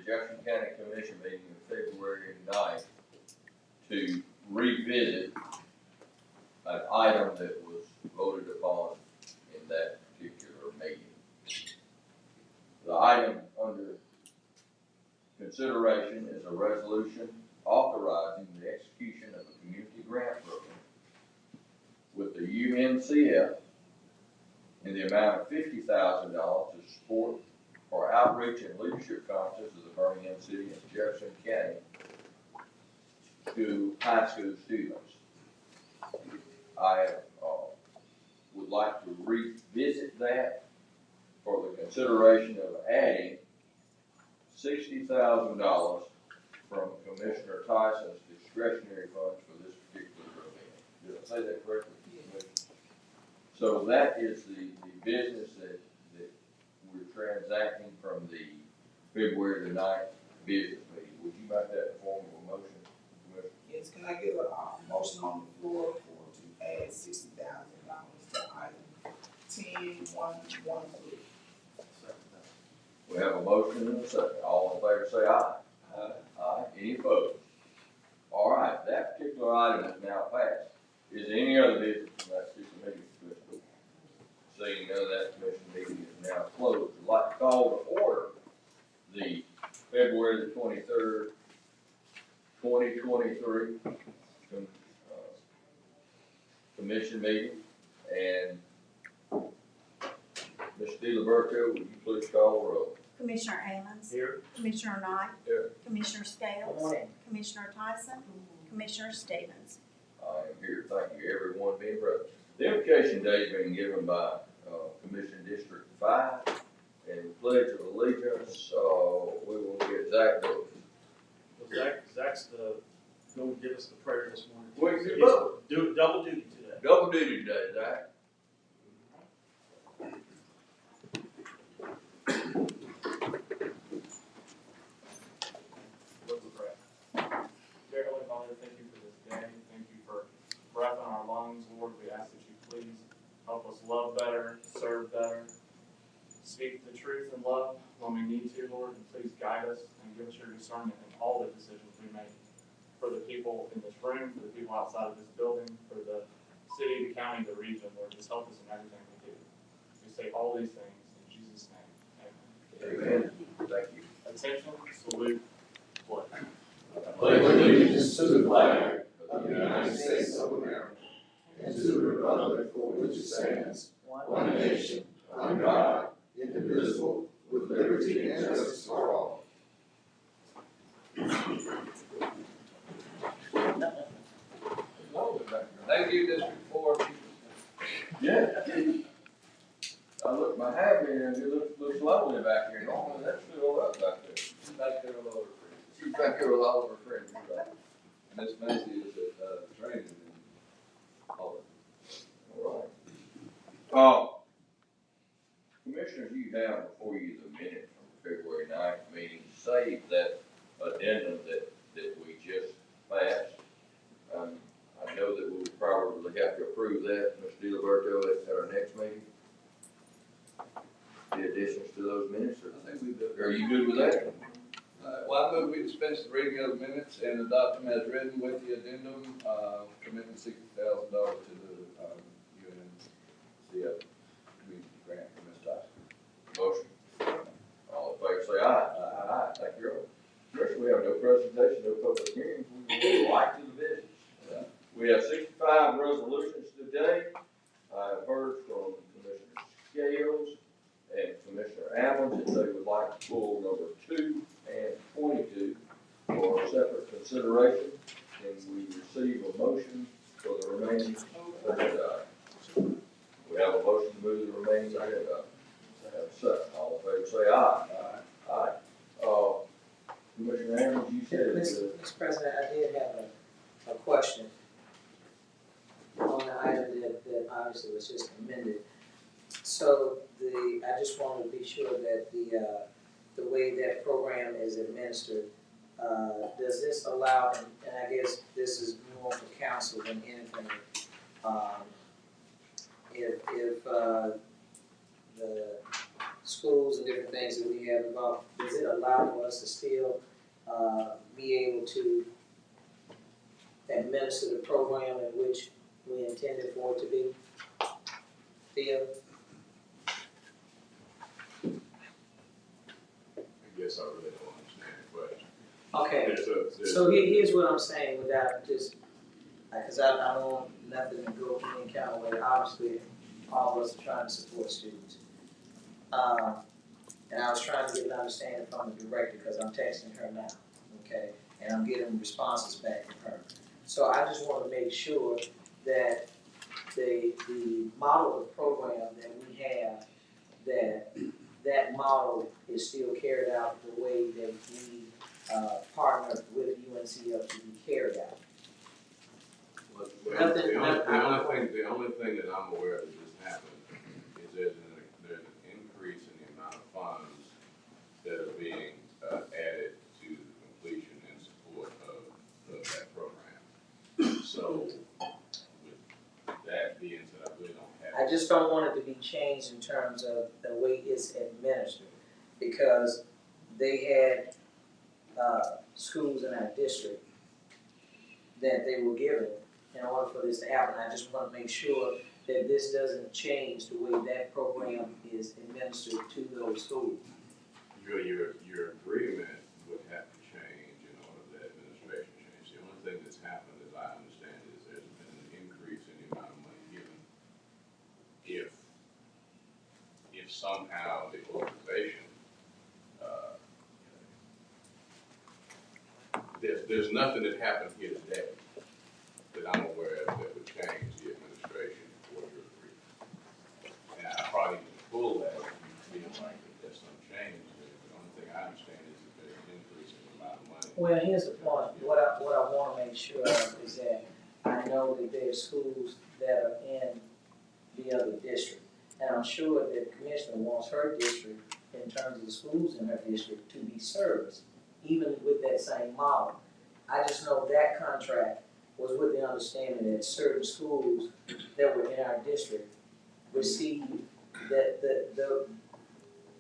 Jefferson County Commission meeting of February 9th to revisit an item that was voted upon in that particular meeting. The item under consideration is a resolution authorizing the execution of a community grant program with the UNCF in the amount of $50,000 to support for outreach and leadership conferences of the Birmingham City and Jefferson County high school students. I would like to revisit that for the consideration of adding $60,000 from Commissioner Tyson's discretionary funds for this particular event. Did I say that correctly? Yes. So that is the business that we're transacting from the February the 9th business meeting. Would you make that in form of a motion, Commissioner? Yes, can I get a motion on the floor to add $60,000 to item 10.1.13? We have a motion and a second. All in favor say aye. Aye. Aye. Any opposed? All right, that particular item is now passed. Is there any other business from that particular meeting? Seeing none of that, commission meeting is now closed. I'd like to call to order the February the 23rd, 2023 commission meeting. And Ms. DiLiberto, would you please call the roll? Commissioner Ammons. Here. Commissioner Knight. Here. Commissioner Scales. Commissioner Tyson. Commissioner Stevens. I am here. Thank you, everyone being present. The invocation day is being given by Commission District 5 and the Pledge of Allegiance. We will get Zach Doe. Well, Zach's going to give us the prayer this morning. We can do double duty today. Double duty today, Zach. Let's pray. Dear Heavenly Father, thank you for this day. Thank you for breath in our lungs, Lord. We ask that you please help us love better, serve better, speak the truth in love when we need to, Lord, and please guide us and give us your discernment in all the decisions we make for the people in this room, for the people outside of this building, for the city, the county, the region, Lord. Just help us in everything we do. We say all these things in Jesus' name. Amen. Amen. Thank you. Attention, salute, pledge. I pledge allegiance to the flag of the United States of America and to the republic for which it stands, one nation, under God, indivisible, with liberty and justice for all. Thank you, District 4. Yeah. I look behind me and it looks lovely back here. Normally that's filled up back there. She's back there with all her friends. She's back here with all of her friends. Miss Macy is at training in Holland. All right. Commissioners, you have before you the minutes from the February 9th meeting. Save that addendum that we just passed. I know that we'll probably have to approve that, Ms. DiLiberto, at our next meeting. The additions to those minutes, or I think we do. are you good with that? Well, I move we dispense the reading of the minutes and adopt them as written with the addendum, committing $60,000 to the UNCF community grant for Ms. Tyson. Motion. All in favor say aye. Aye. Thank you. First, we have no presentation, no public hearings. We go right to the business. We have 65 resolutions today. I have heard from Commissioner Scales and Commissioner Ammons that they would like to pull number 2 and 22 for separate consideration. And we receive a motion for the remaining agenda items. We have a motion to move the remaining agenda items. I have a second. All in favor say aye. Aye. Aye. Commissioner Ammons, you said Mr. President, I did have a question on the item that obviously was just amended. So I just wanted to be sure that the way that program is administered, does this allow, and I guess this is more for council than anything, if the schools and different things that we have involved, does it allow for us to still, be able to administer the program in which we intended for it to be? Theo? I guess I really don't understand the question. Okay, There's so here's what I'm saying without just, because I don't want nothing to go any kind of way. Obviously, all of us are trying to support students. And I was trying to get an understanding from the director because I'm texting her now, okay? And I'm getting responses back from her. So I just want to make sure that the model of program that we have, that model is still carried out the way that we partner with UNCF to be carried out. the only thing that I'm aware of that just happened is there's an increase in the amount of funds that are being added to the completion and support of that program. So with that being said, I really don't have. I just don't want it to be changed in terms of the way it's administered, because they had schools in our district that they were given in order for this to happen. I just want to make sure that this doesn't change the way that program is administered to those schools. Your agreement would have to change in order for the administration to change. The only thing that's happened, as I understand it, is there's been an increase in the amount of money given. If somehow the organization, there's nothing that happened here today that I'm aware of that would change the administration or your agreement. And I probably can pull that if you feel like that there's some change there. The only thing I understand is that there's an increase in the amount of money. Well, here's the point. What I want to make sure of is that I know that there are schools that are in the other district. And I'm sure that the commissioner wants her district, in terms of the schools in her district, to be serviced, even with that same model. I just know that contract was with the understanding that certain schools that were in our district received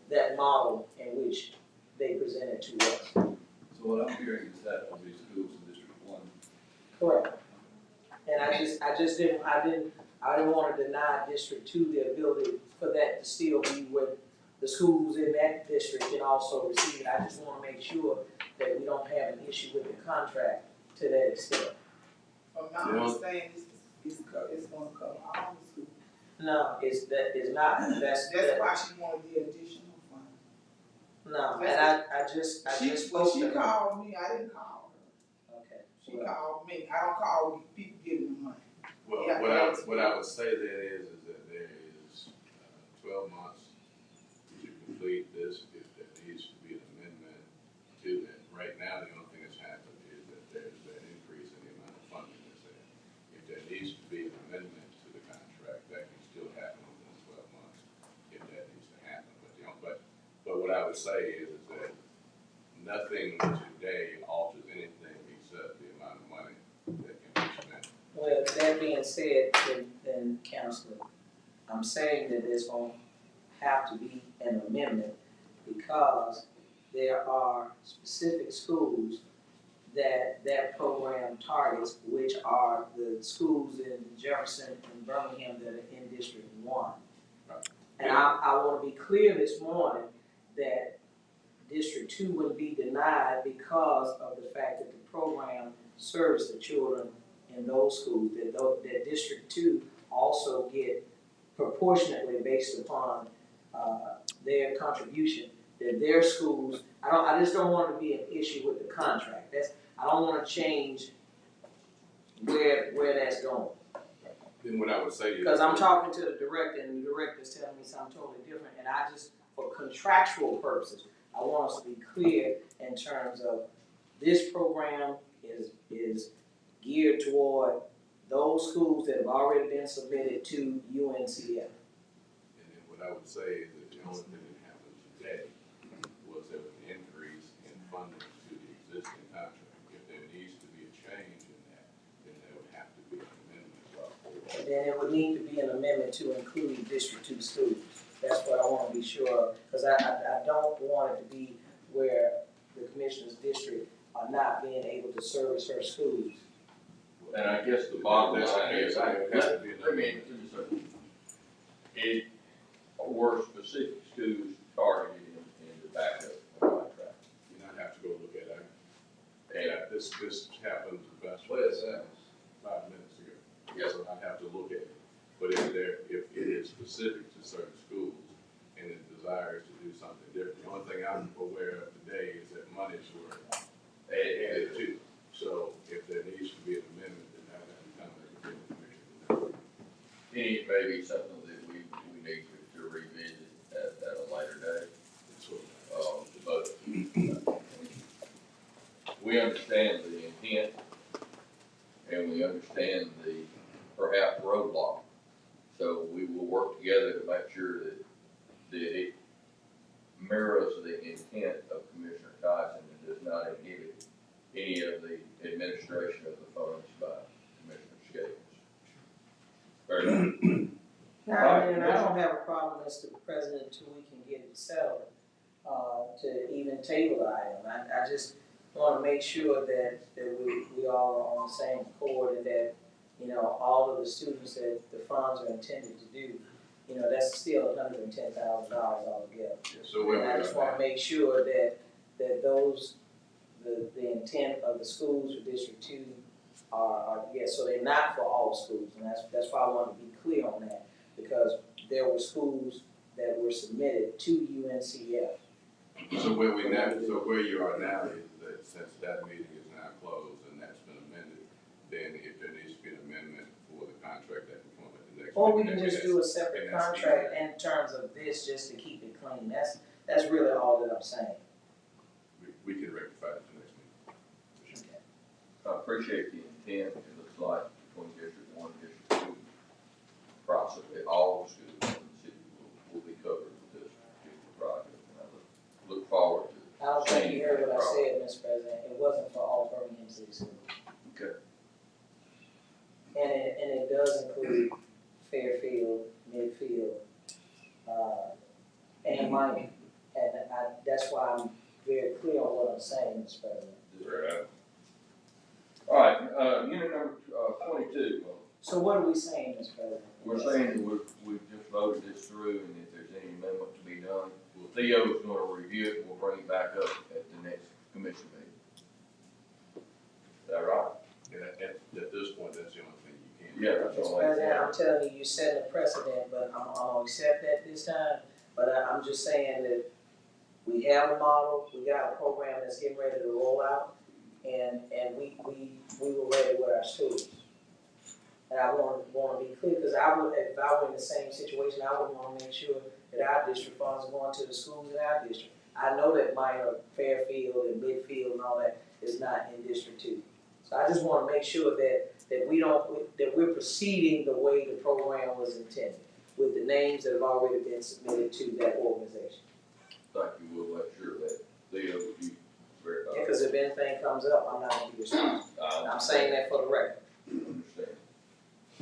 that model in which they presented to us. So what I'm hearing is that will be schools in District 1. Correct. And I didn't want to deny District 2 the ability for that to still be what the schools in that district can also receive. I just want to make sure that we don't have an issue with the contract to that extent. From my understanding, it's gonna cover all the schools. No, it's not. That's why she wanted the additional fund. No, and I just spoke to her. She called me, I didn't call her. Okay. She called me, I don't call people giving me money. Well, Yeah, what I would say there is that there is 12 months to complete this. If there needs to be an amendment to that. Right now, the only thing that's happened is that there's an increase in the amount of funding that's there. If there needs to be an amendment to the contract, that can still happen within 12 months if that needs to happen. But what I would say is that nothing today alters anything except the amount of money that can be spent. Well, that being said, then Counselor, I'm saying that there's going to have to be an amendment because there are specific schools that program targets, which are the schools in Jefferson and Birmingham that are in District 1. Right. And I want to be clear this morning that District 2 would be denied because of the fact that the program serves the children in those schools, that District 2 also get proportionately based upon their contribution, that their schools, I just don't want it to be an issue with the contract. I don't want to change where that's going. Then what I would say is, Because I'm talking to the director and the director's telling me something totally different, and I just, for contractual purposes, I want us to be clear in terms of this program is geared toward those schools that have already been submitted to UNCF. and then what I would say is that the only thing that happened today was there was an increase in funding to the existing contract. If there needs to be a change in that, then there would have to be an amendment. And then it would need to be an amendment to include District 2 schools. That's what I want to be sure of, because Because I don't want it to be where the commissioner's district are not being able to service her schools. And I guess the bottom That's line the is, case. It has to be let me, it, were specific schools targeted in the backup contract. You not have to go look at it. And, Yeah, this happened about well, it sounds, 5 minutes ago. Yes. So I'd have to look at it. But if it is specific to certain schools and it desires to do something different, the only thing I'm aware of today is that monies were added to. So if there needs to be an amendment, then that would come to the commission. it may be something that we need to revisit at a later date. So, But we understand the intent and we understand the perhaps roadblock. So we will work together to make sure that it mirrors the intent of Commissioner Tyson and does not inhibit any of the administration of the funds by Commissioner Scales. Fair enough? And I don't have a problem, Mr. President, until we can get it settled, to even table the item. I just wanna make sure that we all are on the same accord and that, you know, all of the students that the funds are intended to do, you know, that's still $110,000 altogether. so where we And I are just wanna now, make sure that those, the intent of the schools for District 2 are, yes, so they're not for all schools, and that's why I wanted to be clear on that, because there were schools that were submitted to UNCF. so where you are now is that since that meeting is now closed and that's been amended, then if there needs to be an amendment for the contract that can come up at the next. Or we meeting, can then just that's- do a separate and that's contract in terms of this, just to keep it clean, that's really all that I'm saying. We can rectify it at the next meeting. I appreciate the intent. It looks like between District 1 and District 2, approximately all the schools in the city will be covered with this particular project. And I look forward to I don't think seeing you heard what I that said, Mr. President, it wasn't for all Birmingham City schools. Okay. And it does include Fairfield, Midfield, and Miami. And that's why I'm very clear on what I'm saying, Mr. President. Right. All right, unit number 22. So what are we saying, Mr. President? We're saying that we've just voted this through, and if there's any amendment to be done, Theo is going to review it, and we'll bring it back up at the next commission meeting. Is that right? And at this point, that's the only thing you can do. Yeah, that's Mr. all. President, I'm telling you, you're setting a precedent, but I'm gonna accept that this time. But I'm just saying that we have a model, we got a program that's getting ready to roll out, and we were ready with our students. And I wanna be clear, because if I were in the same situation, I would wanna make sure that our district funds are going to the schools in our district. I know that minor Fairfield and Midfield and all that is not in District 2. So I just wanna make sure that we're proceeding the way the program was intended, with the names that have already been submitted to that organization. Thank you, we'll make sure that Theo will be verified. Because if anything comes up, I'm not gonna be responsible. I'm saying that for the record. Understand.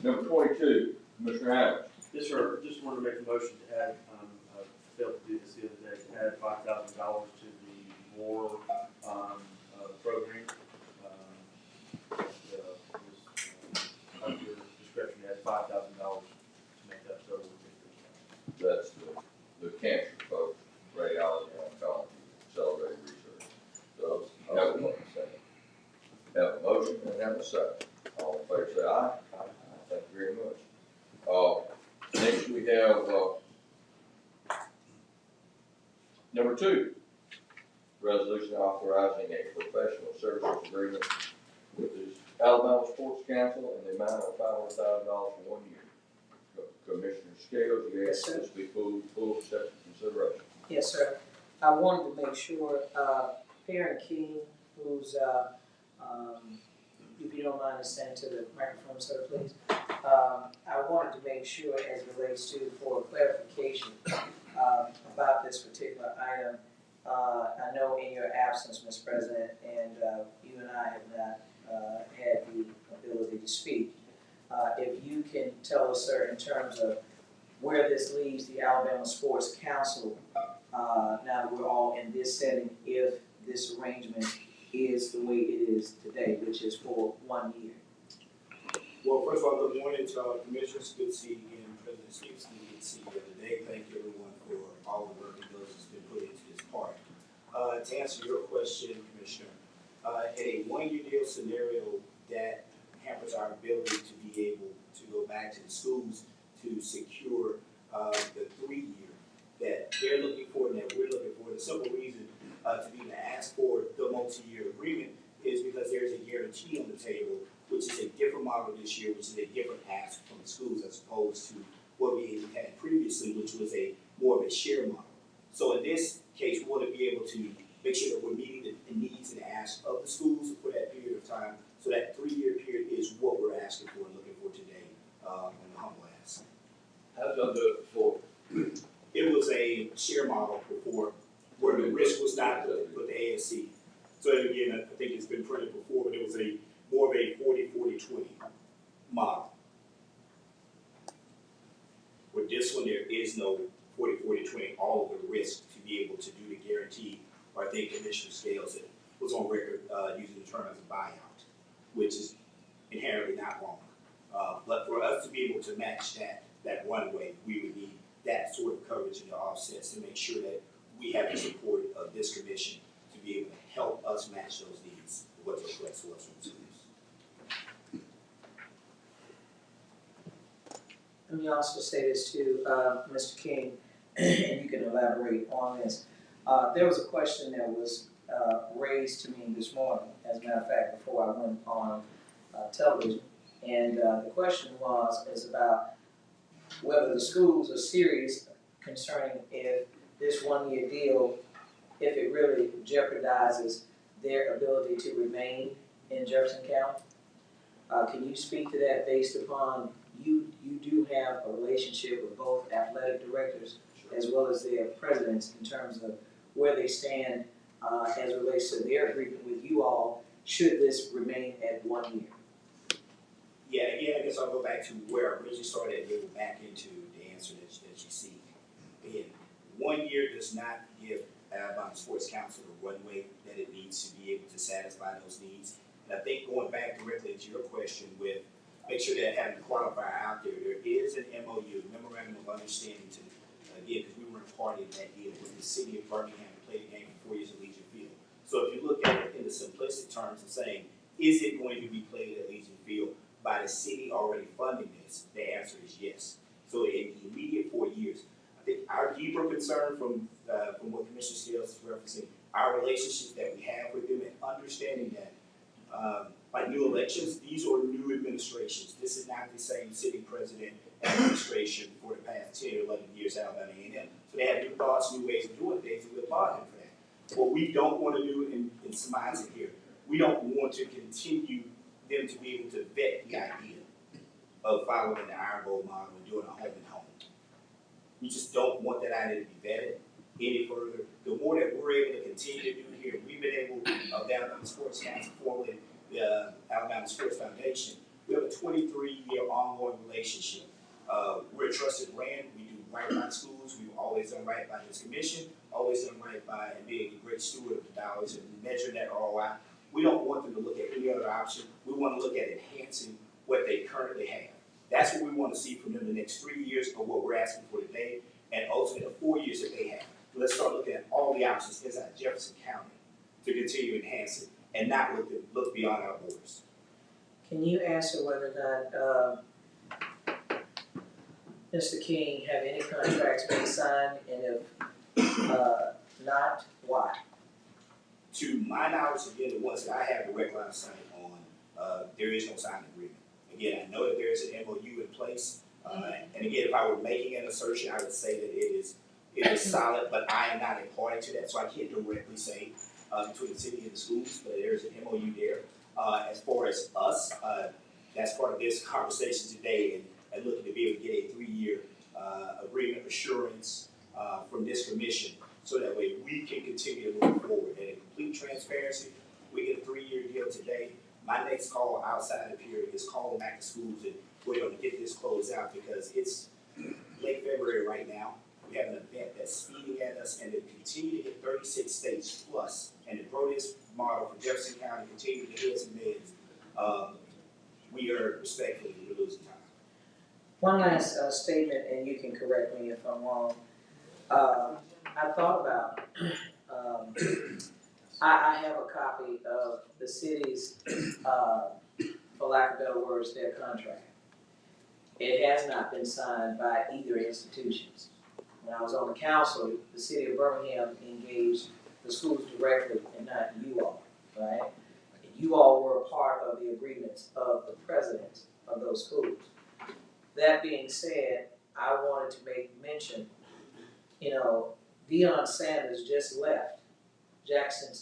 Number 22, Commissioner Adams. Yes, sir. Just wanted to make a motion to add, I failed to do this the other day, to add $5,000 to the WAR, program. Under description, add $5,000 to make that total. That's the cancer folks, radiology, oncology, accelerated research. So, have a motion, second. Have a motion and have a second. All in favor, say aye. Aye. Thank you very much. Next we have, number 2, resolution authorizing a professional services agreement with the Alabama Sports Council in the amount of $500,000 for 1 year. Commissioner Scales, you asked this to be full acceptance consideration. Yes, sir. I wanted to make sure, Perrin King, who's, if you don't mind, stand to the microphone, sir, please. I wanted to make sure, as it relates to, for clarification, about this particular item. I know in your absence, Mr. President, and you and I have not had the ability to speak. If you can tell us, sir, in terms of where this leaves the Alabama Sports Council now that we're all in this setting, if this arrangement is the way it is today, which is for 1 year? Well, first of all, good morning to our commissioners. Good to see you again, President Stevenson. Good to see you the other day. Thank you everyone for all the work and diligence that's been put into this part. To answer your question, Commissioner, in a 1 year deal scenario that hampers our ability to be able to go back to the schools to secure the 3 year that they're looking for and that we're looking for. The simple reason to be able to ask for the multi-year agreement is because there's a guarantee on the table, which is a different model this year, which is a different ask from the schools as opposed to what we had previously, which was a more of a share model. So in this case, we want to be able to make sure that we're meeting the needs and asks of the schools for that period of time. So that 3 year period is what we're asking for and looking for today on the humble ask. How did y'all do it before? It was a share model before where the risk was not with the ASC. So again, I think it's been printed before, but it was a more of a 40-40-20 model. With this one, there is no 40-40-20, all of the risk to be able to do the guarantee, or I think Commissioner Scales it was on record using the term as a buyout, which is inherently not wrong. But for us to be able to match that runway, we would need that sort of coverage in the offsets to make sure that we have the support of this commission to be able to help us match those needs, what's request for us from the schools. Let me also say this to Mr. King, and you can elaborate on this. There was a question that was raised to me this morning, as a matter of fact, before I went on television. And the question is about whether the schools are serious concerning if this 1 year deal, if it really jeopardizes their ability to remain in Jefferson County. Can you speak to that based upon you do have a relationship with both athletic directors as well as their presidents in terms of where they stand as it relates to their agreement with you all, should this remain at 1 year? Yeah, again, I guess I'll go back to where I originally started and go back into the answer that you see. Again, 1 year does not give Alabama Sports Council the runway that it needs to be able to satisfy those needs. And I think going back directly to your question with make sure that having a qualifier out there, there is an MOU, Memorandum of Understanding to, again, because we were a party of that deal with the city of Birmingham to play the game for 4 years at Legion Field. So if you look at it in the simplistic terms of saying, is it going to be played at Legion Field by the city already funding this? The answer is yes. So in the immediate 4 years, I think our deeper concern from what Commissioner Scales is referencing, our relationships that we have with them and understanding that like new elections, these are new administrations. This is not the same city president administration for the past 10 or 11 years out of Alabama A&M. So they have new thoughts, new ways of doing things, and we applaud them for that. What we don't want to do, and surmise it here, we don't want to continue them to be able to vet the idea of following the Iron Bowl model and doing a home and home. We just don't want that idea to be vetted any further. The more that we're able to continue to do here, we've been able, of the Alabama Sports Council, formerly the Alabama Sports Foundation, we have a 23-year ongoing relationship. We're a trusted brand. We do right by the schools. We've always done right by this commission, always done right by and being a great steward of the dollars and measure that ROI. We don't want them to look at any other option. We want to look at enhancing what they currently have. That's what we want to see from them the next 3 years of what we're asking for today, and ultimately the 4 years that they have. Let's start looking at all the options inside Jefferson County to continue to enhance it and not look beyond our borders. Can you answer whether or not Mr. King have any contracts been signed, and if not, why? To my knowledge, again, the ones that I have direct line of sight on, there is no signed agreement. Again, I know that there is an MOU in place, and again, if I were making an assertion, I would say that it is solid, but I am not a party to that, so I can't directly say between the city and the schools, but there is an MOU there. As far as us, that's part of this conversation today, and looking to be able to get a 3 year agreement assurance from this commission, so that way we can continue to move forward. And in complete transparency, we get a 3 year deal today. My next call outside of here is calling back to schools, and we're going to get this closed out because it's late February right now. We have an event that's speeding at us. us and to continue to hit 36 states plus, and to grow this model for Jefferson County, continue to heads and beds, we are respectfully, we're losing time. One last statement, and you can correct me if I'm wrong. I thought about, I have a copy of the city's, for lack of better words, their contract. It has not been signed by either institutions. When I was on the council, the city of Birmingham engaged the schools directly and not you all, right? And you all were a part of the agreements of the presidents of those schools. That being said, I wanted to make mention, Deion Sanders just left Jackson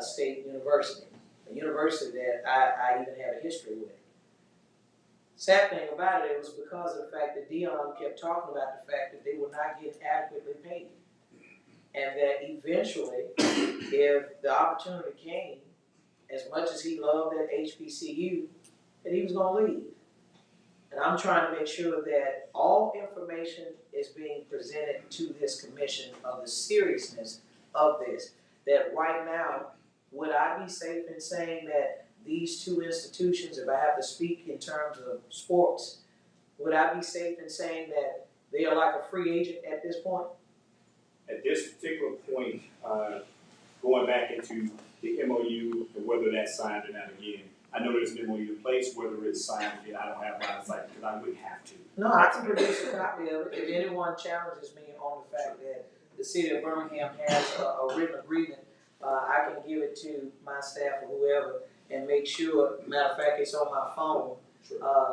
State University, a university that I even have a history with. Sad thing about it, it was because of the fact that Deion kept talking about the fact that they would not get adequately paid. And that eventually, if the opportunity came, as much as he loved that HBCU, that he was going to leave. And I'm trying to make sure that all information is being presented to this commission of the seriousness of this. That right now, would I be safe in saying that these two institutions, if I have to speak in terms of sports, would I be safe in saying that they are like a free agent at this point? At this particular point, going back into the MOU and whether that's signed or not again, I know there's an MOU in place, whether it's signed again, I don't have line of sight because I wouldn't have to. No, I can produce a copy of it. If anyone challenges me on the fact that the city of Birmingham has a written agreement, I can give it to my staff or whoever and make sure, matter of fact, it's on my phone,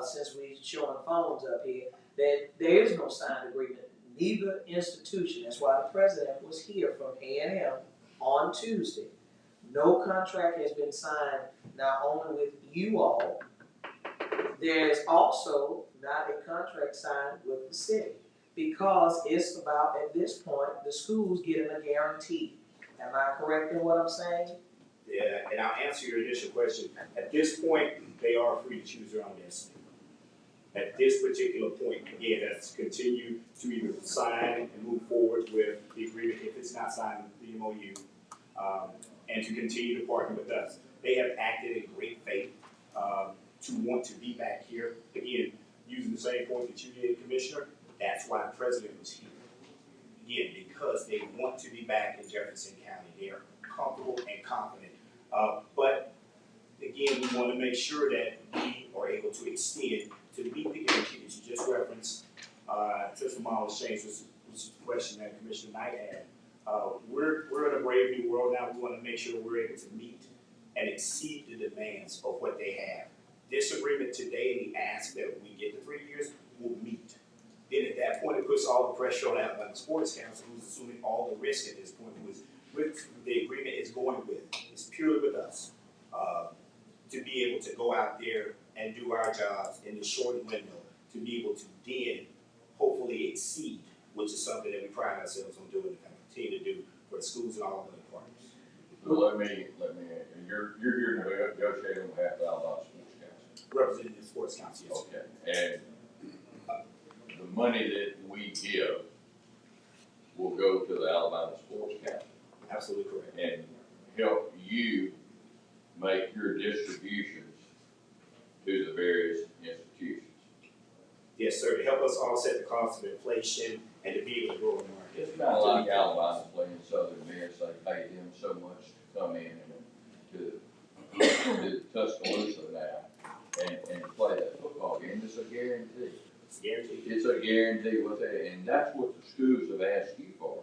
since we showing phones up here, that there is no signed agreement. Neither institution, that's why the president was here from A&M on Tuesday. No contract has been signed, not only with you all, there's also not a contract signed with the city, because it's about, at this point, the schools getting a guarantee. Am I correct in what I'm saying? Yeah, and I'll answer your initial question. At this point, they are free to choose their own destiny. At this particular point, again, that's continue to either sign and move forward with the agreement if it's not signed with the MOU, and to continue to partner with us. They have acted in great faith to want to be back here. Again, using the same point that you did, Commissioner, that's why the president was here. Again, because they want to be back in Jefferson County. They are comfortable and confident. But again, we want to make sure that we are able to extend to meet the guarantee that you just referenced. Just from all exchange, which is the question that Commissioner Knight had. We're in a brave new world now. We want to make sure we're able to meet and exceed the demands of what they have. This agreement today and the ask that we get the 3 years will meet. Then at that point, it puts all the pressure on Alabama Sports Council, who's assuming all the risk at this point, with the agreement is going with. It's purely with us. To be able to go out there and do our jobs in the short window, to be able to then hopefully exceed, which is something that we pride ourselves on doing and continue to do for the schools and all of the partners. Well, let me, you're here to negotiate on behalf of Alabama Sports Council. Representing the Sports Council, yes. Okay, and the money that we give will go to the Alabama Sports Council. Absolutely correct. And help you make your distributions to the various institutions. Yes, sir, to help us offset the cost of inflation and to be able to grow the market. It's not like Alabama playing Southern Miss, they pay them so much to come in and to Tuscaloosa now and play that football game. It's a guarantee. It's guaranteed. It's a guarantee with that, and that's what the schools have asked you for.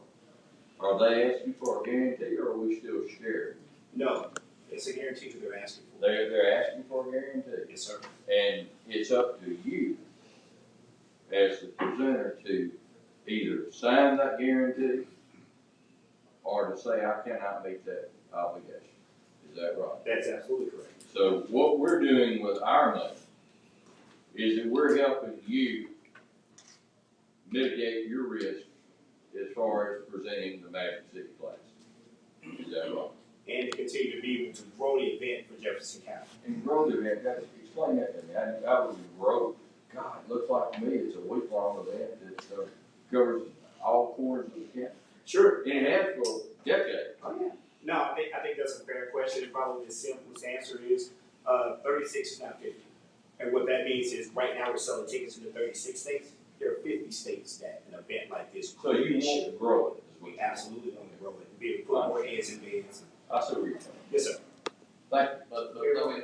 Are they asking for a guarantee, or are we still scared? No, it's a guarantee that they're asking for. They're asking for a guarantee. Yes, sir. And it's up to you as the presenter to either sign that guarantee or to say, I cannot meet that obligation. Is that right? That's absolutely correct. So what we're doing with our money is that we're helping you mitigate your risk as far as presenting the Magic City Classic. Is that right? And to continue to be able to grow the event for Jefferson County. And grow the event, explain that to me. I was grow. God, it looks like to me it's a week-long event that covers all corners of the county. Sure. And it has for decades. Oh, yeah. No, I think that's a fair question. Probably the simplest answer is 36 is not 50. And what that means is right now we're selling tickets in the 36 states. There are 50 states that an event like this. So you want to grow it, is what We you absolutely want to grow it. Be able to put more heads in beds. I see where you're coming. Yes, sir. Thank you. But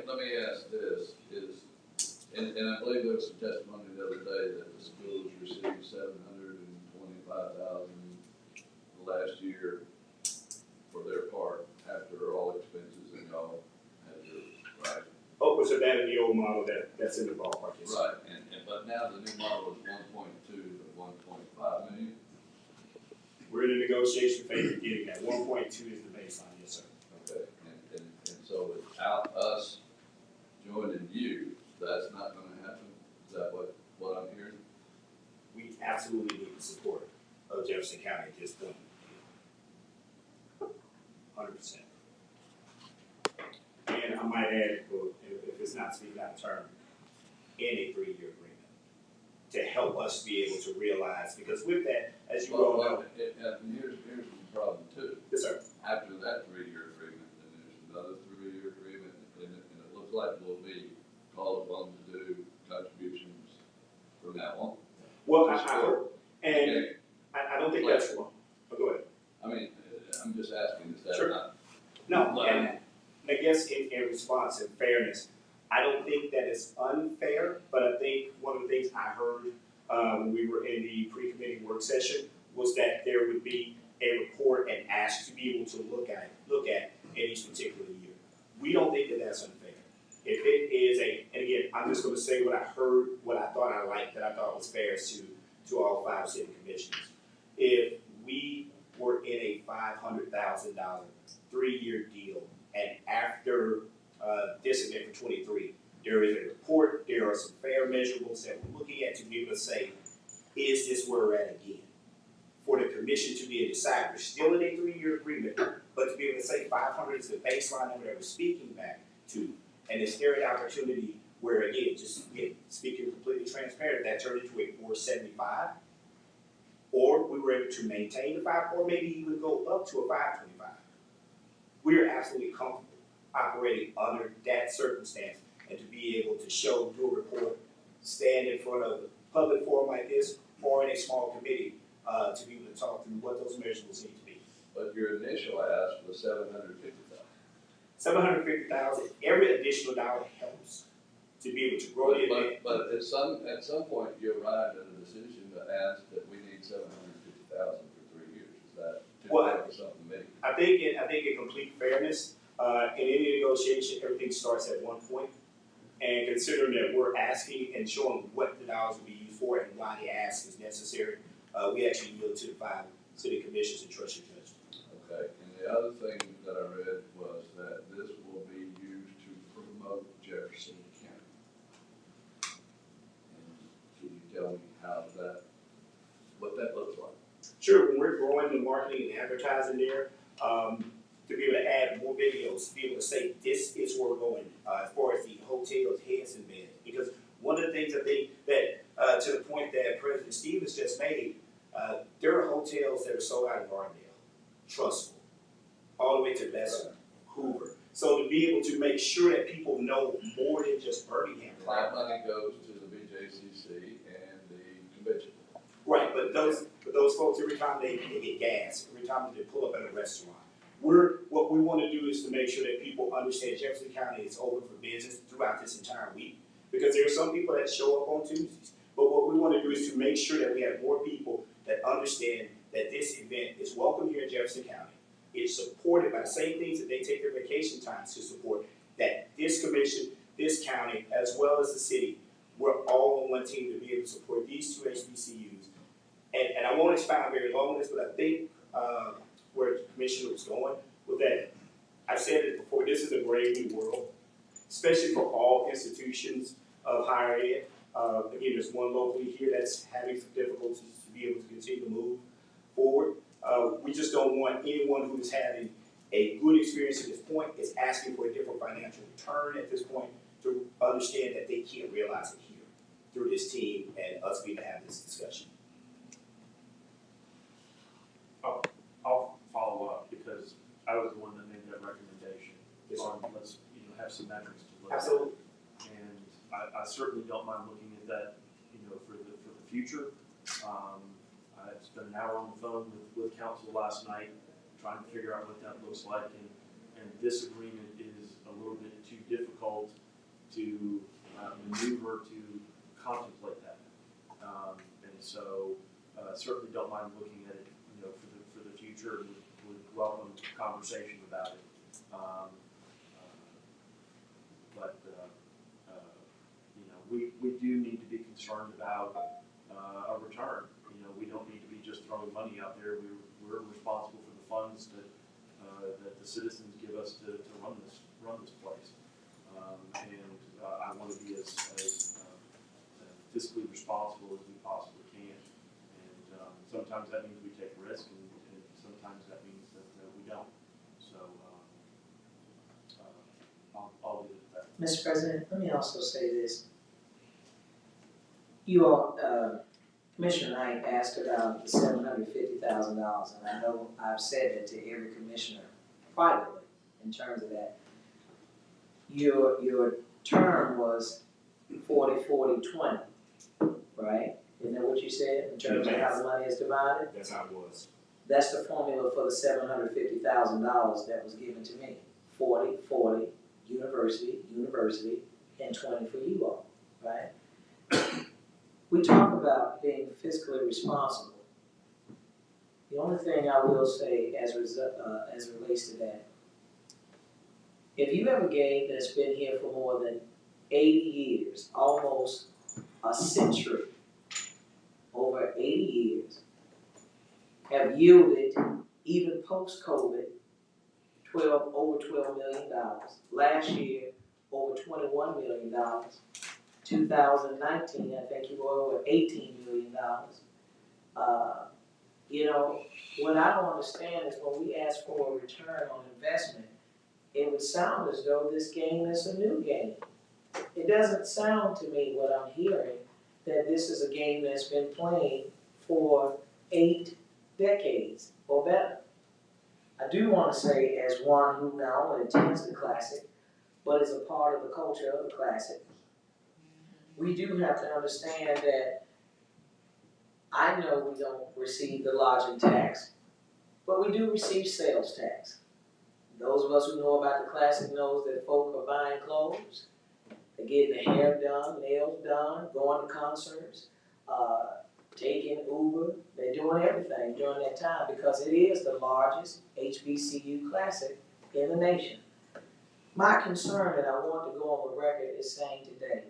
let me ask this, and I believe there was some testimony the other day that the schools received $725,000 last year for their part after all expenses and y'all had yours, right? Oh, so that is the old model that's in the ballpark. Yes, sir. Right, but now the new model is 1.2 to 1.5 million. We're in the negotiation phase of getting that. 1.2 is the baseline. Yes, sir. Okay, and so without us joining you, that's not gonna happen? Is that what I'm hearing? We absolutely need the support of Jefferson County at this point. 100%. And I might add, if it's not speaking out of turn, in a 3-year agreement to help us be able to realize, because with that, as you all know. Here's the problem too. Yes, sir. After that 3-year agreement, then there's another 3-year agreement, and it looks like we'll be called upon to do contributions from now on. Well, I hope, and Okay. I don't think that's wrong. But go ahead. I mean, I'm just asking, is that Sure. not? No, and I guess in response and fairness, I don't think that it's unfair, but I think one of the things I heard when we were in the pre-committee work session was that there would be a report and ask to be able to look at in each particular year. We don't think that that's unfair. If it is and again, I'm just going to say what I heard, what I thought I liked, that I thought was fair to all 5 city commissioners. If we were in a $500,000 3-year deal, and after this event for 23, there is a report, there are some fair measurables that we're looking at to be able to say, is this where we're at again? For the commission to be able to decide, we're still in a 3-year agreement, but to be able to say 500 is the baseline number that we're speaking back to, and is there an opportunity where, again, speaking completely transparent, that turned into a 475, or we were able to maintain the 5, or maybe even go up to a 525. We're absolutely comfortable operating under that circumstance, and to be able to do a report, stand in front of a public forum like this, or in a small committee, to be able to talk through what those measurables need to be. But your initial ask was $750,000. $750,000, every additional dollar helps to be able to grow the event. But at some point, you arrived at a decision to ask that we need $750,000 for 3 years. Is that too bad for something maybe? I think in complete fairness, in any negotiation, everything starts at one point. And considering that we're asking and showing what the dollars will be used for and why the ask is necessary, we actually yield to the 5 city commissioners and trust your judgment. Okay, and the other thing that I read was that this will be used to promote Jefferson County. And can you tell me what that looks like? Sure, when we're growing the marketing and advertising there, to be able to add more videos, to be able to say this is where we're going as far as the hotels, heads and beds. Because one of the things I think that, to the point that President Stevens just made, there are hotels that are sold out in Gardendale, Trustful, all the way to Besser, Hoover. So to be able to make sure that people know more than just Birmingham. That money goes to the BJCC and the convention. Right, but those folks, every time they get gas, every time they pull up at a restaurant, what we want to do is to make sure that people understand Jefferson County is open for business throughout this entire week. Because there are some people that show up on Tuesdays. But what we want to do is to make sure that we have more people that understand that this event is welcome here in Jefferson County. It's supported by the same things that they take their vacation times to support, that this commission, this county, as well as the city, we're all on one team to be able to support these 2 HBCUs. And I won't expound very long on this, but I think where the commissioner was going with that, I've said it before, this is a brave new world, especially for all institutions of higher ed. Again, there's one locally here that's having some difficulties to be able to continue to move forward. We just don't want anyone who is having a good experience at this point is asking for a different financial return at this point to understand that they can't realize it here through this team and us being to have this discussion. I was the one that made that recommendation. Yes, sir. On let's, have some metrics to look at. Absolutely. And I certainly don't mind looking at that, for the future. I spent an hour on the phone with council last night, trying to figure out what that looks like, and this agreement is a little bit too difficult to maneuver to contemplate that. And so certainly don't mind looking at it, for the future. Would welcome conversation about it. But we do need to be concerned about a return. We don't need to be just throwing money out there. We're responsible for the funds that the citizens give us to run this place. And I want to be as fiscally responsible as we possibly can. And sometimes that means we take risk, and sometimes that means that we don't. So I'll leave it at that. Mr. President, let me also say this. You all, Commissioner Knight asked about the $750,000, and I know I've said that to every commissioner privately in terms of that. Your term was 40-40-20, right? Isn't that what you said in terms of how the money is divided? That's how it was. That's the formula for the $750,000 that was given to me. 40-40, university, and 20 for you all, right? We talk about being fiscally responsible. The only thing I will say as it relates to that, if you have a game that's been here for more than 80 years, almost a century, over 80 years, have yielded, even post-COVID, over $12 million. Last year, over $21 million. 2019, I think you were over $18 million. What I don't understand is when we ask for a return on investment, it would sound as though this game is a new game. It doesn't sound to me, what I'm hearing, that this is a game that's been playing for 8 decades or better. I do want to say, as one who not only attends the Classic, but is a part of the culture of the Classic, we do have to understand that I know we don't receive the lodging tax, but we do receive sales tax. Those of us who know about the Classic knows that folk are buying clothes, they're getting their hair done, nails done, going to concerts, taking Uber. They're doing everything during that time because it is the largest HBCU Classic in the nation. My concern that I want to go on the record is saying today,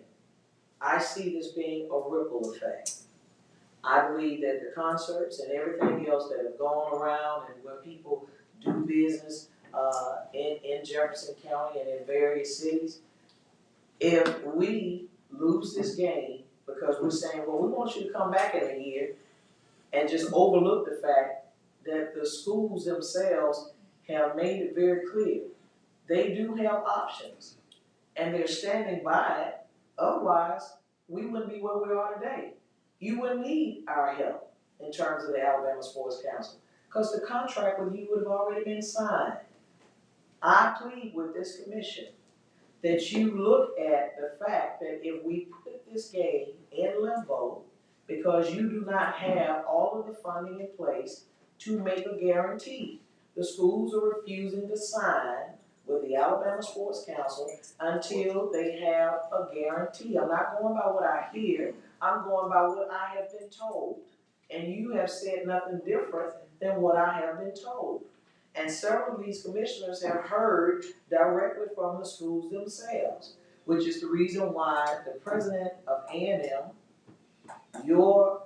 I see this being a ripple effect. I believe that the concerts and everything else that have gone around and where people do business in Jefferson County and in various cities, if we lose this game because we're saying, well, we want you to come back in a year and just overlook the fact that the schools themselves have made it very clear. They do have options and they're standing by it. Otherwise, we wouldn't be where we are today. You wouldn't need our help in terms of the Alabama Sports Council because the contract with you would have already been signed. I plead with this commission that you look at the fact that if we put this game in limbo because you do not have all of the funding in place to make a guarantee, the schools are refusing to sign with the Alabama Sports Council until they have a guarantee. I'm not going by what I hear, I'm going by what I have been told. And you have said nothing different than what I have been told. And several of these commissioners have heard directly from the schools themselves, which is the reason why the president of A&M, your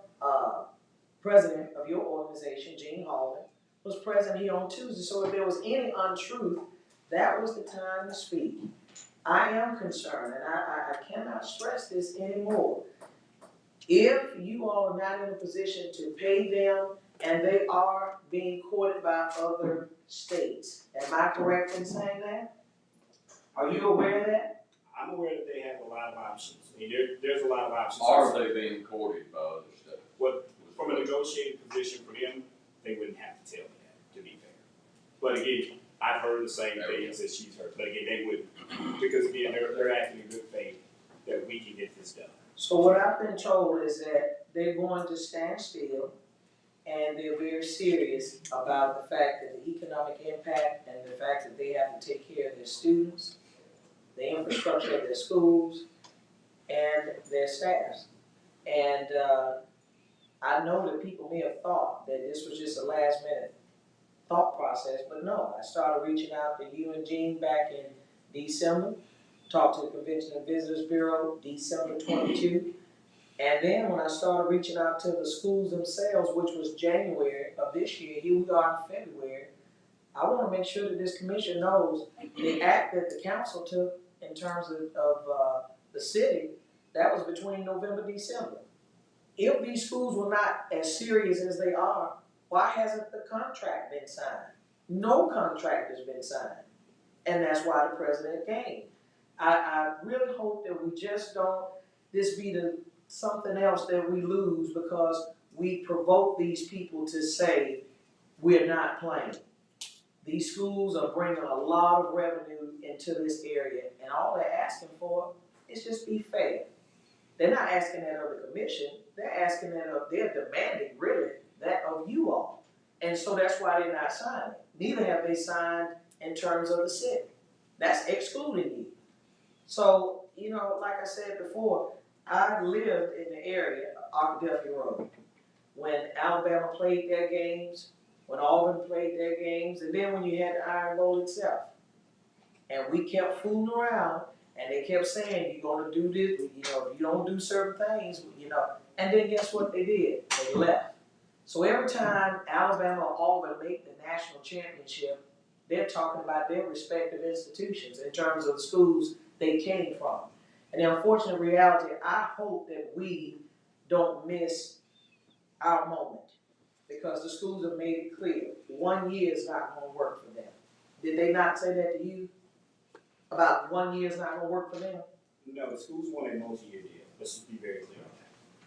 president of your organization, Gene Halden, was present here on Tuesday. So if there was any untruth, that was the time to speak. I am concerned, and I cannot stress this anymore. If you all are not in a position to pay them, and they are being courted by other states, am I correct in saying that? Are you aware of that? I'm aware that they have a lot of options. I mean, there's a lot of options. Are they being courted by other states? What, from a negotiating position for them, they wouldn't have to tell me that, to be fair. But again, I've heard the same things that she's heard, but again, they would, because again, they're acting in good faith that we can get this done. So what I've been told is that they're going to stand still, and they're very serious about the fact that the economic impact and the fact that they have to take care of their students, the infrastructure of their schools, and their staffs. And I know that people may have thought that this was just a last minute thought process, but no, I started reaching out to you and Jean back in December, talked to the Convention and Visitors Bureau, December 22. And then when I started reaching out to the schools themselves, which was January of this year, here we are in February, I want to make sure that this commission knows the act that the council took in terms of the city, that was between November and December. If these schools were not as serious as they are, why hasn't the contract been signed? No contract has been signed. And that's why the president came. I really hope that we just don't, this be something else that we lose because we provoke these people to say we're not playing. These schools are bringing a lot of revenue into this area, and all they're asking for is just be fair. They're not asking that of the commission, they're asking that of, they're demanding really that of you all. And so that's why they're not signing. Neither have they signed in terms of the city. That's excluding you. So, you know, like I said before, I lived in the area of Arkadelphia Road when Alabama played their games, when Auburn played their games, and then when you had the Iron Bowl itself. And we kept fooling around, and they kept saying, you're going to do this, you know, if you don't do certain things, you know. And then guess what they did? They left. So every time Alabama or Auburn make the national championship, they're talking about their respective institutions in terms of the schools they came from. And the unfortunate reality, I hope that we don't miss our moment because the schools have made it clear 1 year is not going to work for them. Did they not say that to you? About 1 year is not going to work for them? No, the schools want a multi-year deal. Let's just be very clear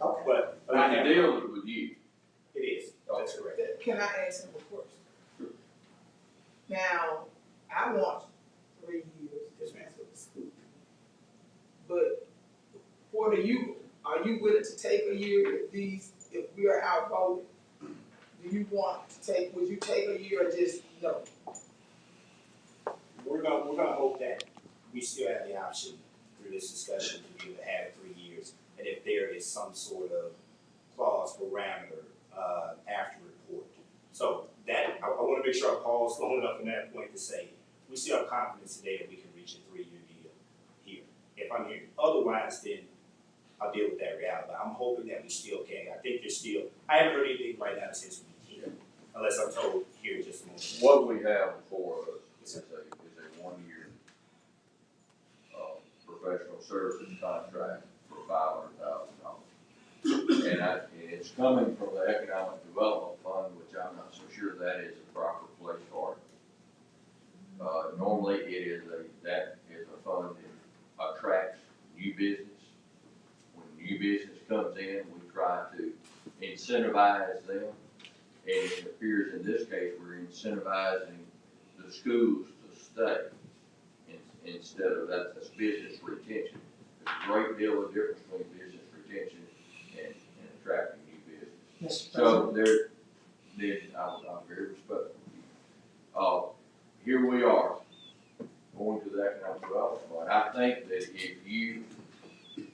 on that. Okay. But I And have, the deal is with you. it is, that's correct. Can I ask him a question? Now, I want 3 years to transfer to school. But what are you willing to take a year if we are outvoted? Do you want to would you take a year or just no? We're gonna hope that we still have the option through this discussion to be able to have it 3 years. And if there is some sort of clause parameter after report. So that, I wanna make sure I pause long enough in that point to say, we still have confidence today that we can reach a 3 year deal here. If I'm hearing otherwise, then I'll deal with that reality. But I'm hoping that we still can. I think there's still, I haven't heard anything right now that says we can't, unless I'm told here in just a moment. What we have before us is a 1 year professional services contract for $500,000. And it's coming from the Economic Development Fund, which I'm not so sure that is a proper place for it. Normally that is a fund that attracts new business. When new business comes in, we try to incentivize them. And it appears in this case, we're incentivizing the schools to stay instead of that's business retention. There's a great deal of difference between business retention and attracting new business. So I'm very respectful. Here we are going to the Economic Development Fund. I think that if you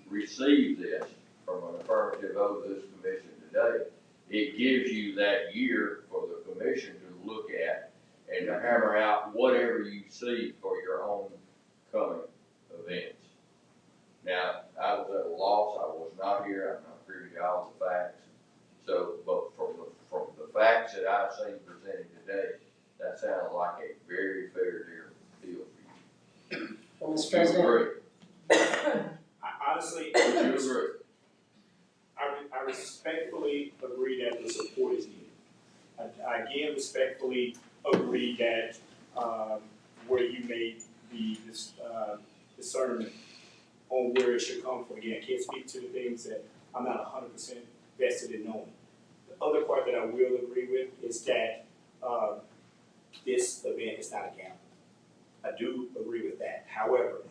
receive this from an affirmative vote of this commission today, it gives you that year for the commission to look at and to hammer out whatever you see for your own coming events. Now, I was at a loss. I was not here. I'm not privy to all the facts. So, but from the facts that I've seen presented today, that sounds like a very fair deal for you. Well, Mr. Would you President. agree? Honestly, Would you agree? I respectfully agree that the support is needed. I again respectfully agree that where you made the discernment on where it should come from. Again, I can't speak to the things that I'm not 100% vested in knowing. The other part that I will agree with is that this event is not a gamble. I do agree with that. However,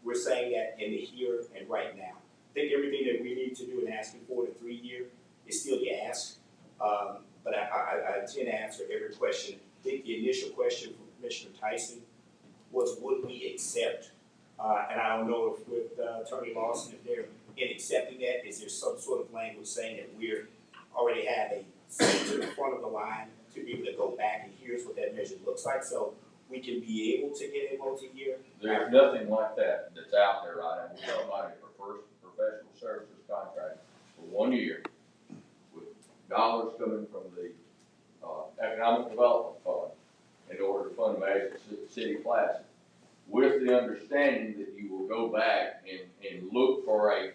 we're saying that in the here and right now. I think everything that we need to do in asking for the 3 year is still the ask. But I intend to answer every question. I think the initial question from Commissioner Tyson was, would we accept? And I don't know if with Attorney Lawson, if they're in accepting that, is there some sort of language saying that we're already have a seat to the front of the line to be able to go back and here's what that measure looks like, so we can be able to get a multi-year? There's nothing like that that's out there right now. We're talking about a professional services contract for 1 year with dollars coming from the Economic Development Fund in order to fund Magic City Plaza, with the understanding that you will go back and look for a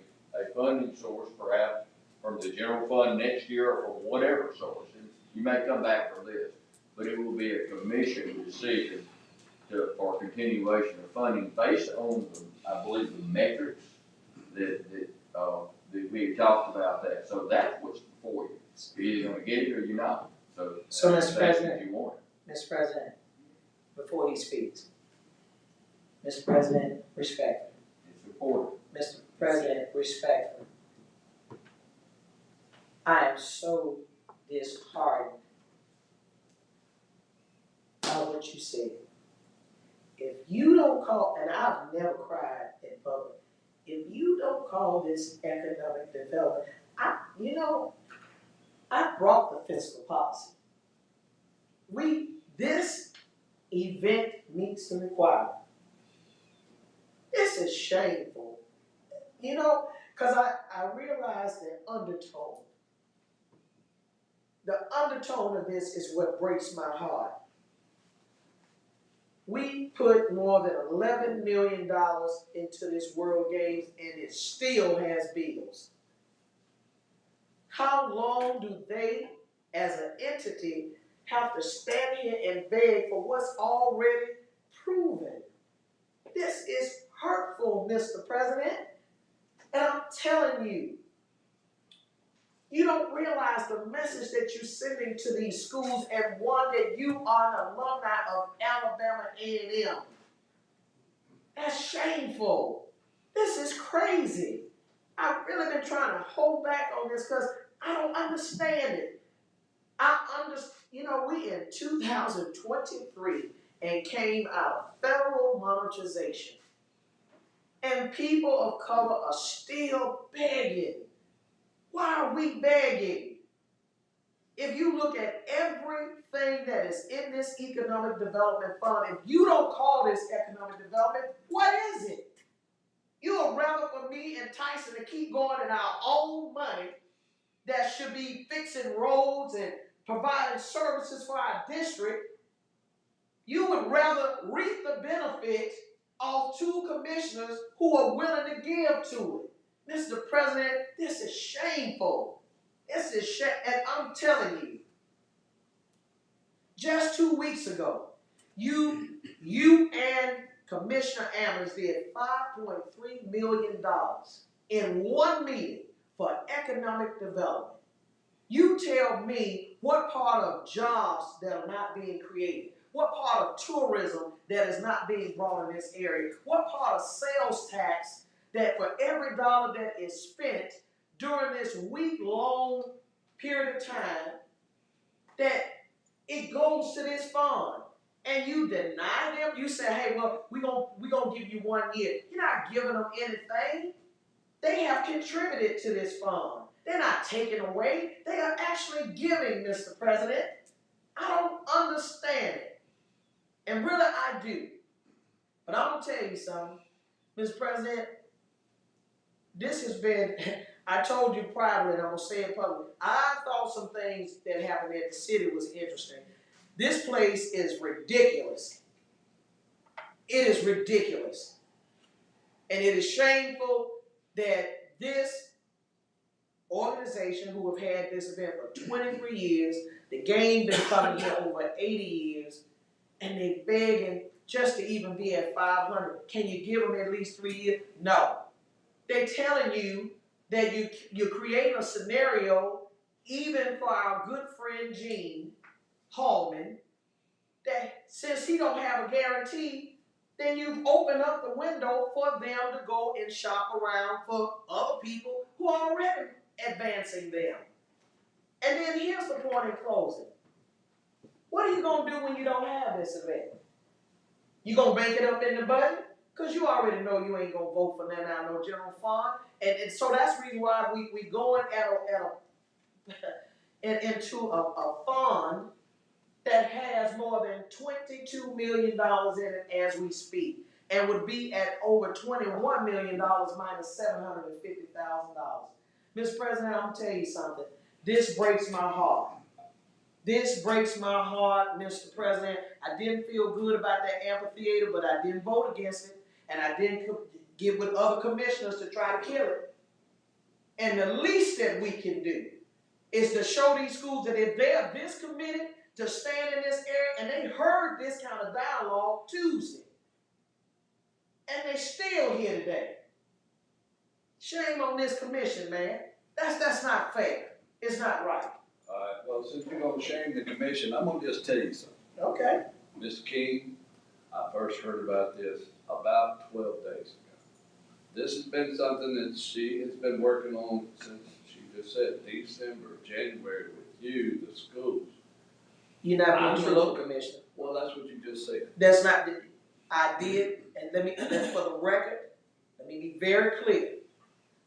funding source, perhaps from the general fund next year or from whatever source. And you may come back from this, but it will be a commission decision for continuation of funding based on, I believe, the metrics that we had talked about that. So that's what's before you. You're either gonna get it or you're not. So, Mr. that's President, what you want. Mr. President, before he speaks, Mr. President, respectfully. It's important. Mr. President, respectfully. I am so disheartened by what you said. If you don't call, and I've never cried in public, if you don't call this economic development, I brought the fiscal policy. This event meets the requirement. This is shameful. Because I realize the undertone. The undertone of this is what breaks my heart. We put more than $11 million into this World Games and it still has bills. How long do they, as an entity, have to stand here and beg for what's already proven? This is hurtful, Mr. President. And I'm telling you, you don't realize the message that you're sending to these schools, and one, that you are an alumni of Alabama A&M. That's shameful. This is crazy. I've really been trying to hold back on this because I don't understand it. We in 2023 and came out of federal monetization. And people of color are still begging. Why are we begging? If you look at everything that is in this economic development fund, if you don't call this economic development, what is it? You would rather for me and Tyson to keep going in our own money that should be fixing roads and providing services for our district. You would rather reap the benefit of two commissioners who are willing to give to it. Mr. President, this is shameful. This is and I'm telling you, just 2 weeks ago, you and Commissioner Ammons did $5.3 million in one meeting for economic development. You tell me what part of jobs that are not being created, what part of tourism that is not being brought in this area, what part of sales tax that for every dollar that is spent during this week-long period of time, that it goes to this fund. And you deny them, you say, hey, well, we're gonna give you 1 year. You're not giving them anything. They have contributed to this fund. They're not taking away. They are actually giving, Mr. President. I don't understand it. And really, I do. But I'm going to tell you something, Mr. President. This has been, I told you privately, and I'm going to say it publicly. I thought some things that happened at the city was interesting. This place is ridiculous. It is ridiculous. And it is shameful that this organization who have had this event for 23 years, the game been coming here over 80 years, and they begging just to even be at 500. Can you give them at least 3 years? No. They're telling you that you create a scenario, even for our good friend Gene Hallman, that since he don't have a guarantee, then you've opened up the window for them to go and shop around for other people who are already advancing them. And then here's the point in closing. What are you going to do when you don't have this event? You going to bank it up in the budget? Because you already know you ain't going to vote for nothing out of no general fund. And so that's the reason why we going into a fund that has more than $22 million in it as we speak, and would be at over $21 million minus $750,000. Mr. President, I'm going to tell you something. This breaks my heart. This breaks my heart, Mr. President. I didn't feel good about that amphitheater, but I didn't vote against it, and I didn't get with other commissioners to try to kill it. And the least that we can do is to show these schools that if they are this committed to stand in this area, and they heard this kind of dialogue Tuesday, and they still here today. Shame on this commission, man. That's not fair. It's not right. All right, well, since you're gonna shame the commission, I'm gonna just tell you something. Okay. Mr. King, I first heard about this about 12 days ago. This has been something that she has been working on since, she just said, December, January, with you, the schools. You're not being truthful, Commissioner. Well, that's what you just said. That's not, I did, and for the record, let me be very clear.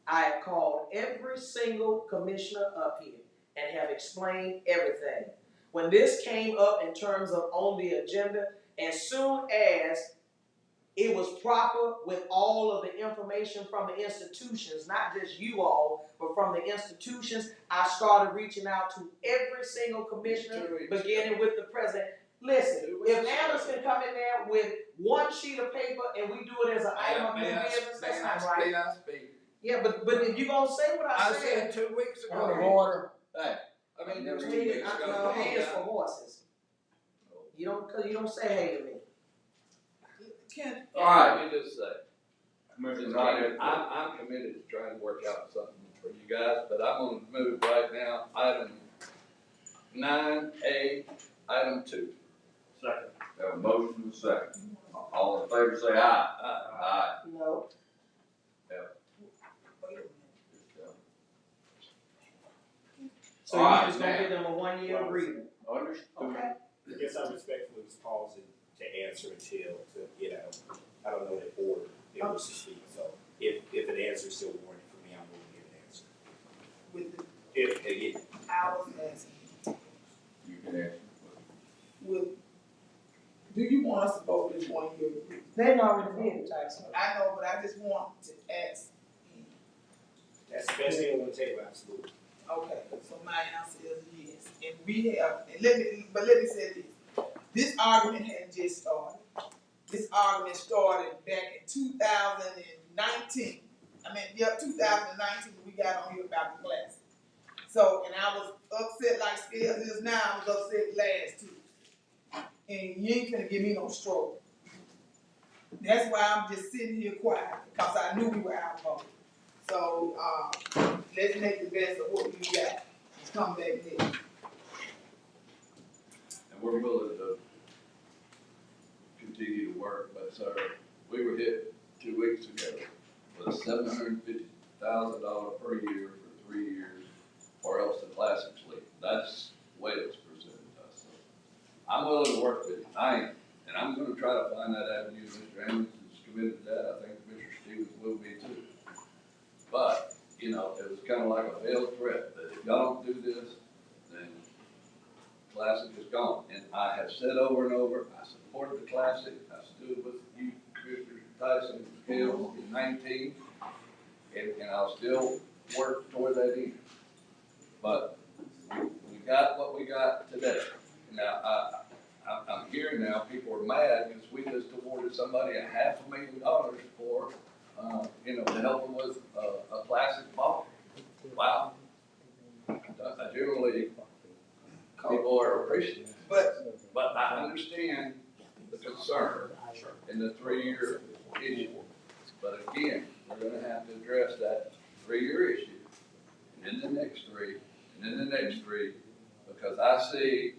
I have called every single commissioner up here and have explained everything. When this came up in terms of on the agenda, as soon as it was proper with all of the information from the institutions, not just you all, but from the institutions, I started reaching out to every single commissioner, beginning with the president. Listen, if Anderson come in there with one sheet of paper and we do it as an item of new business, that's not right. May I speak? Yeah, but if you're gonna say what I said, 2 weeks ago. Out of order. Hey, I mean, there's 2 hey, weeks ago. no, hands for horses. You don't say hey to me. All right, let me just say, Commissioner Mr. Knight, King, I'm committed to trying to work out something for you guys, but I'm gonna move right now, item 9A, item 2. Second. have a motion and a second. All in favor say aye. Aye. No. So All you're right, just gonna now. give them a 1-year agreement? Understood. Okay. I guess I respectfully was pausing to answer until, I don't know the order it was to speak, so if an answer is still warranted for me, I'm going to give an answer. With the If they get, hours asking, You can answer. with, do you want us to vote this 1 year agreement? They already did it, Tyson. I know, but I just want to ask. that's the best thing on the table, absolutely. Okay, so my answer is yes, and we have, let me say this. This argument hadn't just started. This argument started back in 2019. 2019, we got on here about the class. So, and I was upset like Scales is now, I was upset last Tuesday. And you ain't gonna give me no stroke. That's why I'm just sitting here quiet, because I knew we were outvoted. So, let's make the best of what we got. Come back next. And we're willing to continue to work, but sir, we were hit 2 weeks ago with $750,000 per year for 3 years, or else the classics league. That's the way it's presented to us. So I'm willing to work with you. I am, and I'm going to try to find that avenue. Mr. Anderson is committed to that. I think Mr. Stevens will be too. But it was kind of like a veiled threat that if y'all don't do this, then Classic is gone. And I have said over and over, I supported the Classic. I stood with you, Commissioner Tyson, and Scales in 19, and I'll still work toward that end. But we got what we got today. Now, I'm hearing now people are mad because we just awarded somebody $500,000 for, to help them with a Classic ball. Wow. I generally, people are appreciative. But I understand the concern in the 3-year issue. But again, we're gonna have to address that 3-year issue, and then the next 3, and then the next 3, because I see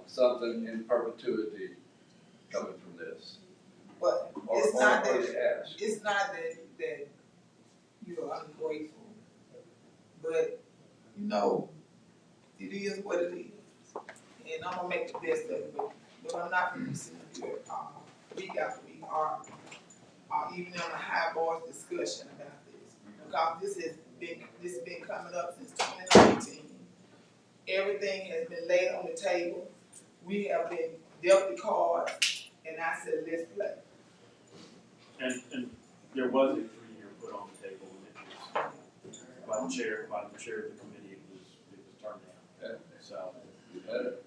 something in perpetuity coming from this? But Or, it's not or that, you ask? it's not that you're ungrateful, but you know, it is what it is. And I'm gonna make the best of it, but I'm not gonna be sitting here, week after week, or even on a high voice discussion about this. Because this has been coming up since 2019. Everything has been laid on the table. We have been dealt the cards, and I said, let's play. And there was a 3-year put on the table, and it was by the chair of the committee, it was turned down. Yeah. So, You had it.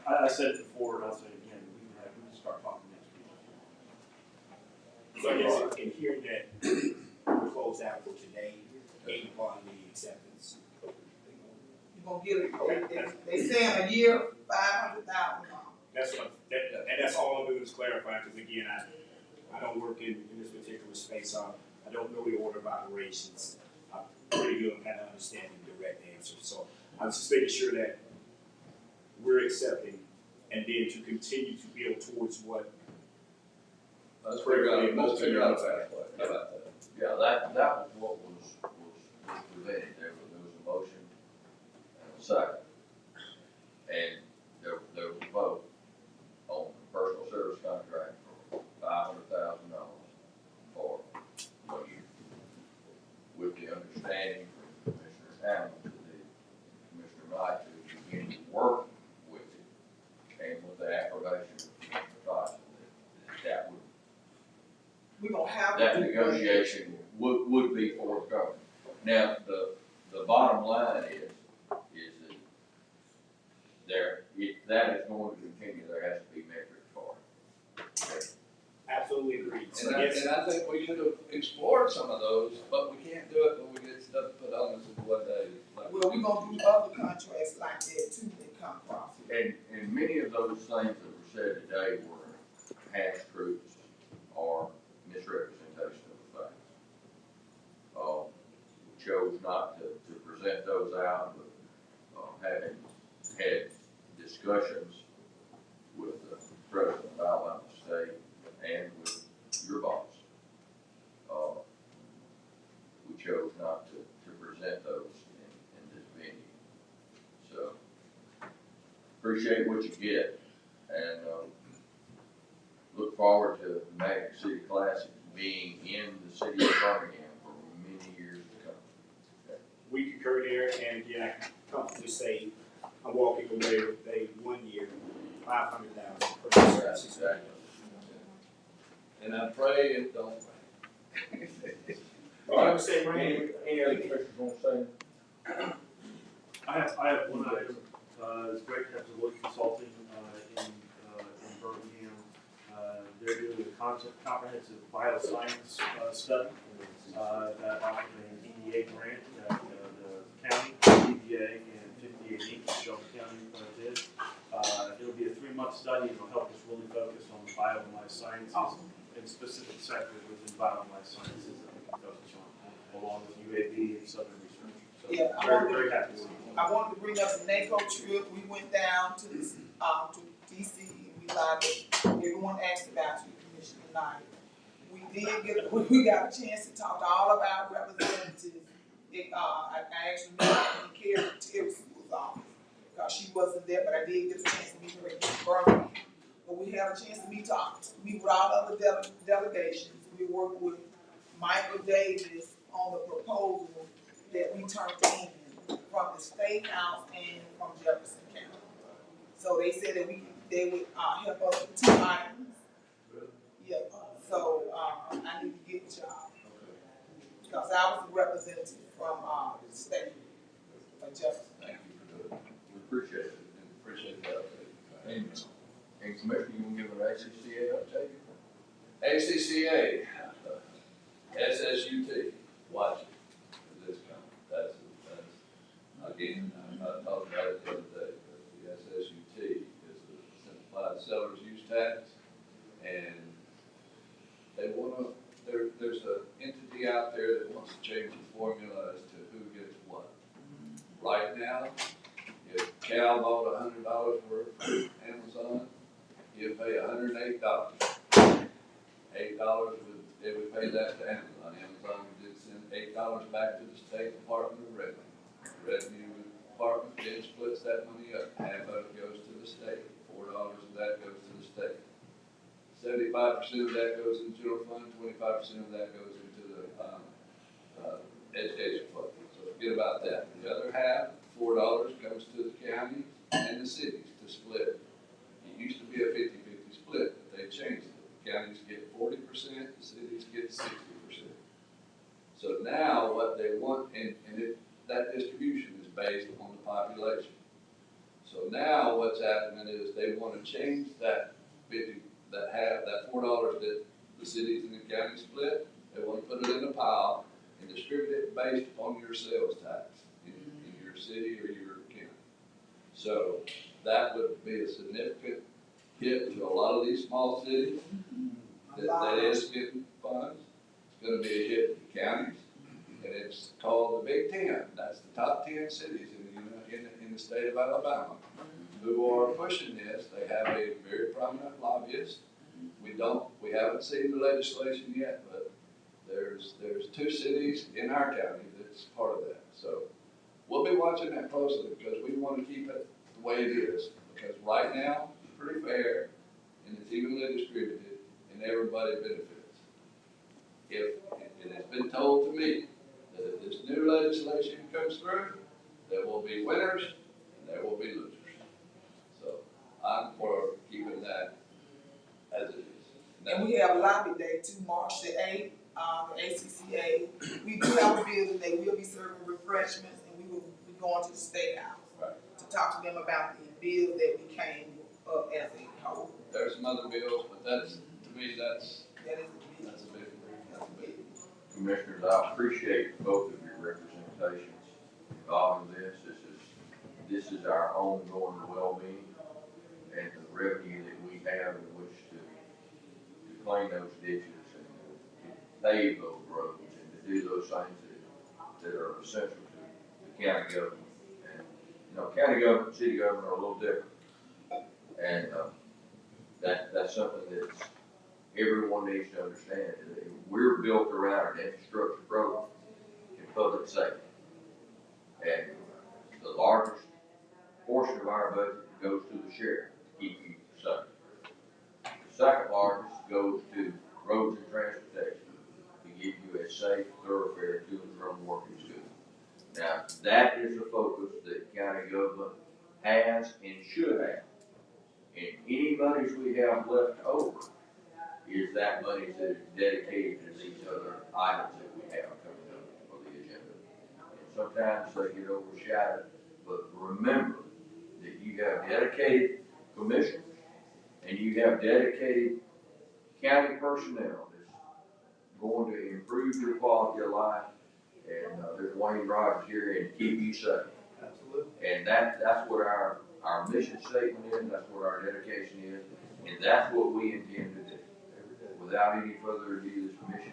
I said it before, and I'll say it again, we can start talking next week. So I guess in hearing that we're closed out for today, based upon the acceptance. You're gonna get it, they saying a year, $500,000. That's what, and that's all I'm doing is clarifying, because again, I don't work in this particular space, I don't know the order of operations. I'm pretty good on kind of understanding the direct answer, so I'm just making sure that we're accepting, and then to continue to build towards what. Let's figure out a pathway. How about that? Yeah, that was what was presented. There was a motion and a second. And there was a vote on the personal service contract for $500,000 for 1 year. With the understanding from Commissioner Hamlin that Commissioner Knight to begin to work with it and with the approbation of Commissioner Tyson that would We gonna have. that to do negotiation would be forthcoming. Now, the bottom line is that if that is going to continue, there has to be metrics for it. Absolutely agreed. So And I think we should have explored some of those, but we can't do it when we get stuff put on us in 1 day. Well, we gonna do other contracts like that too that come across. And many of those things that were said today were half-truths or misrepresentation of the facts. We chose not to present those out, but having had discussions with the president of Alabama State and with your boss, we chose not to present those in this venue. So, appreciate what you get, and look forward to the Magic City Classic being in the city of Birmingham for many years to come. we concur there, and again, I can comfortably say I'm walking away with a 1 year, $500,000 per year. That's exactly. And I pray it don't rain. You understand, Randy? Any other commissioners want to say? I have one item, it's great to have Deloitte Consulting, in Birmingham. They're doing a comprehensive bioscience, study, that offered an EDA grant that, the county, EDA, and 58 each, Shelby County, did. It'll be a 3-month study, and it'll help us really focus on bio and life sciences and specific sectors within bio and life sciences that we can focus on, along with UAB and Southern Research. So Yeah, very happy to see you. I wanted to bring up the NACO trip. We went down to this, to DC, and we live, everyone asked about you, Commissioner Knight. We got a chance to talk to all of our representatives. I actually met Terry's office, because she wasn't there, but I did get a chance to meet her in Birmingham. But we had a chance to meet with all other delegations. We worked with Michael Davis on the proposal that we turned in from the State House and from Jefferson County. So they said that they would help us with 2 items. Yeah, so I need to get with y'all. Because I was the representative from the state of Jefferson. Thank you for doing it. We appreciate it. Appreciate that update. And Commissioner, you want to give an ACCA update? ACCA, SSUT, watch it. This coming. That's, again, I talked about it the other day, but the SSUT is a simplified seller's use tax, and they wanna, there's an entity out there that wants to change the formula as to who gets what. Right now, if Cal bought $100 worth from Amazon, he'll pay $108. $8 they would pay that to Amazon. Amazon would send $8 back to the State Department of Revenue. The Revenue Department then splits that money up. Half of it goes to the state. $4 of that goes to the state. 75% of that goes into general fund. 25% of that goes into the education fund. So forget about that. The other half, $4, goes to the counties and the cities to split. It used to be a 50-50 split, but they changed it. The counties get 40%, the cities get 60%. So now what they want, that distribution is based on the population. So now what's happening is they want to change that that $4 that the cities and the counties split. They want to put it in a pile and distribute it based on your sales tax in your city or your county. So that would be a significant hit to a lot of these small cities that is getting funds. It's going to be a hit to the counties, and it's called the Big Ten. That's the top 10 cities in the state of Alabama who are pushing this. They have a very prominent lobbyist. We haven't seen the legislation yet, but there's 2 cities in our county that's part of that. So we'll be watching that closely because we want to keep it the way it is. Because right now, it's pretty fair and it's evenly distributed and everybody benefits. And it's been told to me that if this new legislation comes through, there will be winners and there will be losers. So I'm for keeping that as it is. And we have lobby day too, March the 8th, the ACCA. We do have a building, they will be serving refreshments, and we will be going to the State House. Right. To talk to them about the bills that we came up as a whole. There's some other bills, but that's, to me, that's That is a big. a big thing. That's a big thing. Commissioners, I appreciate both of your representations involved in this. This is our ongoing well-being and the revenue that we have in which to clean those ditches and to pave those roads and to do those things that are essential to the county government. And, county government and city government are a little different. And that's something that everyone needs to understand. We're built around an infrastructure program in public safety. And the largest portion of our budget goes to the sheriff to keep you safe. The second largest goes to roads and transportation to give you a safe thoroughfare to and from work and school. Now, that is the focus that county government has and should have. And any monies we have left over is that money that is dedicated to these other items that we have coming up for the agenda. And sometimes they get overshadowed, but remember that you have dedicated commissioners and you have dedicated county personnel that's going to improve your quality of life. And there's Wayne Rogers here and keep you safe. Absolutely. And that's what our mission statement is, that's what our dedication is, and that's what we intend to do. Without any further ado, this mission